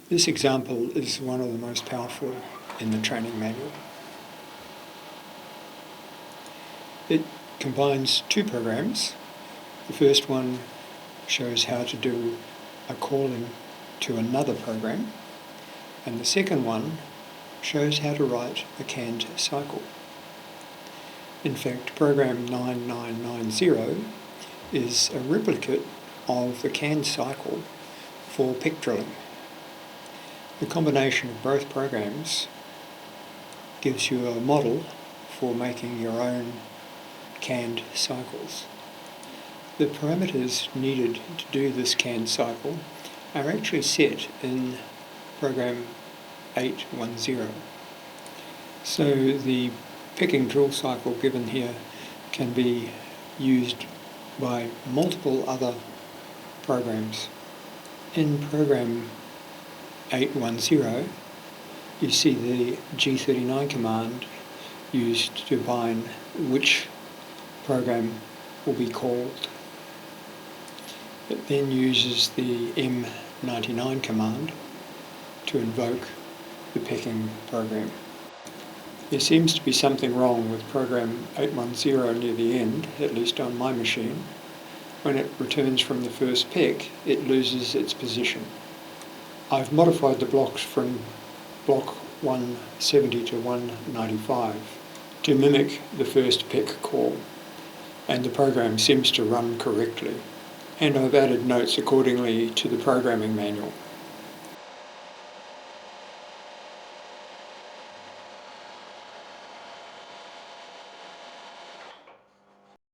This example is one of the most powerful in the training manual. It combines two programs. The first one shows how to do a calling to another program, and the second one shows how to write a canned cycle. In fact, program 9990 is a replicate of the canned cycle for pick drilling. The combination of both programs gives you a model for making your own canned cycles. The parameters needed to do this canned cycle are actually set in program 810. So the picking drill cycle given here can be used by multiple other programs. In program 810, you see the G39 command used to define which program will be called. It then uses the M99 command to invoke the picking program. There seems to be something wrong with program 810 near the end, at least on my machine. When it returns from the first pick, it loses its position. I've modified the blocks from block 170 to 195 to mimic the first pick call, and the program seems to run correctly. And I've added notes accordingly to the programming manual.